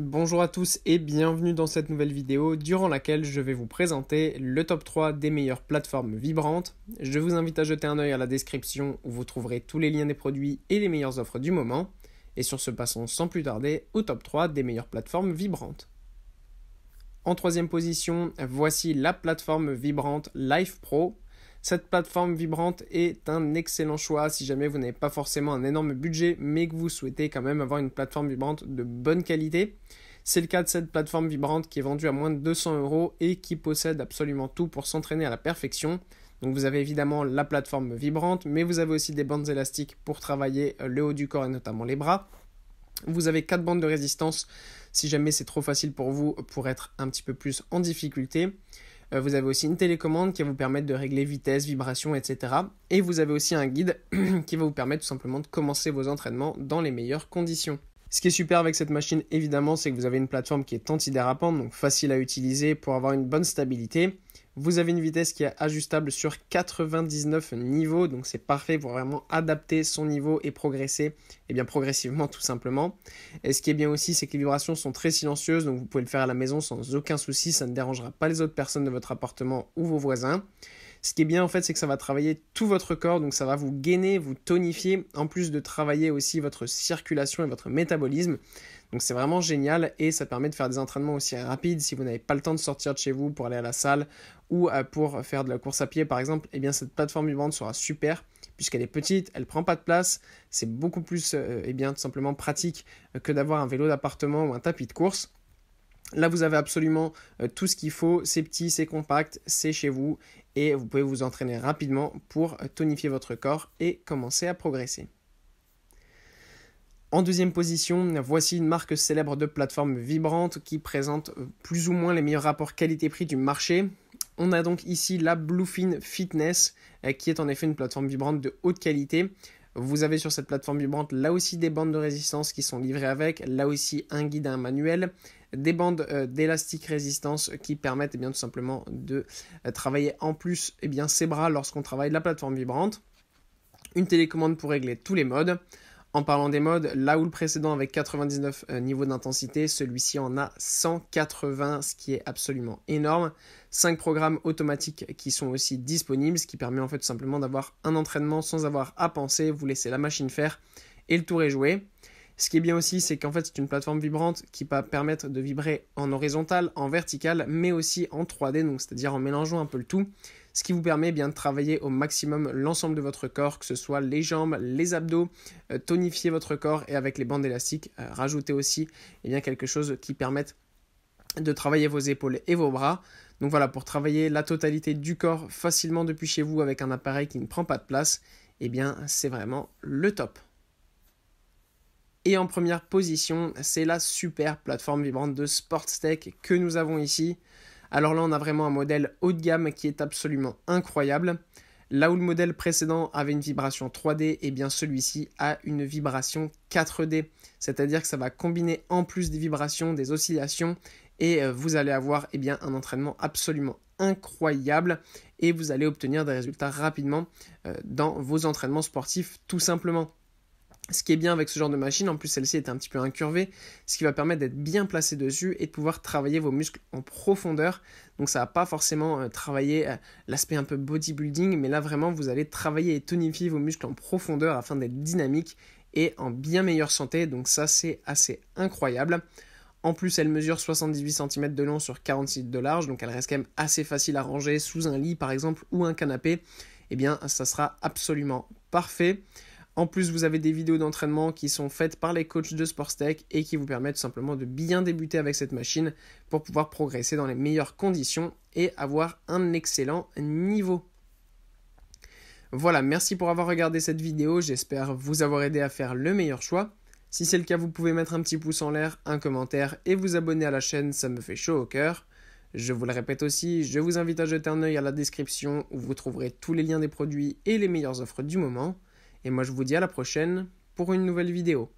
Bonjour à tous et bienvenue dans cette nouvelle vidéo durant laquelle je vais vous présenter le top 3 des meilleures plateformes vibrantes. Je vous invite à jeter un œil à la description où vous trouverez tous les liens des produits et les meilleures offres du moment. Et sur ce, passons sans plus tarder au top 3 des meilleures plateformes vibrantes. En troisième position, voici la plateforme vibrante Life Pro. Cette plateforme vibrante est un excellent choix si jamais vous n'avez pas forcément un énorme budget, mais que vous souhaitez quand même avoir une plateforme vibrante de bonne qualité. C'est le cas de cette plateforme vibrante qui est vendue à moins de 200 € et qui possède absolument tout pour s'entraîner à la perfection. Donc vous avez évidemment la plateforme vibrante, mais vous avez aussi des bandes élastiques pour travailler le haut du corps et notamment les bras. Vous avez 4 bandes de résistance si jamais c'est trop facile pour vous pour être un petit peu plus en difficulté. Vous avez aussi une télécommande qui va vous permettre de régler vitesse, vibration, etc. Et vous avez aussi un guide qui va vous permettre tout simplement de commencer vos entraînements dans les meilleures conditions. Ce qui est super avec cette machine, évidemment, c'est que vous avez une plateforme qui est antidérapante, donc facile à utiliser pour avoir une bonne stabilité. Vous avez une vitesse qui est ajustable sur 99 niveaux, donc c'est parfait pour vraiment adapter son niveau et progresser, et bien progressivement tout simplement. Et ce qui est bien aussi, c'est que les vibrations sont très silencieuses, donc vous pouvez le faire à la maison sans aucun souci, ça ne dérangera pas les autres personnes de votre appartement ou vos voisins. Ce qui est bien en fait, c'est que ça va travailler tout votre corps, donc ça va vous gainer, vous tonifier, en plus de travailler aussi votre circulation et votre métabolisme. Donc c'est vraiment génial et ça permet de faire des entraînements aussi rapides si vous n'avez pas le temps de sortir de chez vous pour aller à la salle ou pour faire de la course à pied par exemple. Eh bien cette plateforme vibrante sera super puisqu'elle est petite, elle prend pas de place, c'est beaucoup plus tout simplement pratique que d'avoir un vélo d'appartement ou un tapis de course. Là, vous avez absolument tout ce qu'il faut, c'est petit, c'est compact, c'est chez vous et vous pouvez vous entraîner rapidement pour tonifier votre corps et commencer à progresser. En deuxième position, voici une marque célèbre de plateforme vibrante qui présente plus ou moins les meilleurs rapports qualité-prix du marché. On a donc ici la Bluefin Fitness qui est en effet une plateforme vibrante de haute qualité. Vous avez sur cette plateforme vibrante là aussi des bandes de résistance qui sont livrées avec, là aussi un guide et un manuel, des bandes d'élastique résistance qui permettent tout simplement de travailler en plus ses bras lorsqu'on travaille la plateforme vibrante, une télécommande pour régler tous les modes. En parlant des modes, là où le précédent avait 99 niveaux d'intensité, celui-ci en a 180, ce qui est absolument énorme. 5 programmes automatiques qui sont aussi disponibles, ce qui permet en fait tout simplement d'avoir un entraînement sans avoir à penser, vous laissez la machine faire et le tour est joué. Ce qui est bien aussi, c'est qu'en fait c'est une plateforme vibrante qui va permettre de vibrer en horizontal, en vertical, mais aussi en 3D, donc c'est-à-dire en mélangeant un peu le tout. Ce qui vous permet de travailler au maximum l'ensemble de votre corps, que ce soit les jambes, les abdos, tonifier votre corps et avec les bandes élastiques, rajouter aussi quelque chose qui permette de travailler vos épaules et vos bras. Donc voilà, pour travailler la totalité du corps facilement depuis chez vous avec un appareil qui ne prend pas de place, c'est vraiment le top. Et en première position, c'est la super plateforme vibrante de Sportstech que nous avons ici. Alors là, on a vraiment un modèle haut de gamme qui est absolument incroyable. Là où le modèle précédent avait une vibration 3D, celui-ci a une vibration 4D. C'est-à-dire que ça va combiner en plus des vibrations, des oscillations, et vous allez avoir un entraînement absolument incroyable et vous allez obtenir des résultats rapidement dans vos entraînements sportifs tout simplement. Ce qui est bien avec ce genre de machine, en plus celle-ci est un petit peu incurvée, ce qui va permettre d'être bien placé dessus et de pouvoir travailler vos muscles en profondeur. Donc ça va pas forcément travailler l'aspect un peu bodybuilding, mais là vraiment vous allez travailler et tonifier vos muscles en profondeur afin d'être dynamique et en bien meilleure santé. Donc ça c'est assez incroyable. En plus elle mesure 78 cm de long sur 46 de large, donc elle reste quand même assez facile à ranger sous un lit par exemple ou un canapé. Ça sera absolument parfait. En plus, vous avez des vidéos d'entraînement qui sont faites par les coachs de Sportstech et qui vous permettent simplement de bien débuter avec cette machine pour pouvoir progresser dans les meilleures conditions et avoir un excellent niveau. Voilà, merci pour avoir regardé cette vidéo, j'espère vous avoir aidé à faire le meilleur choix. Si c'est le cas, vous pouvez mettre un petit pouce en l'air, un commentaire et vous abonner à la chaîne, ça me fait chaud au cœur. Je vous le répète aussi, je vous invite à jeter un œil à la description où vous trouverez tous les liens des produits et les meilleures offres du moment. Et moi je vous dis à la prochaine pour une nouvelle vidéo.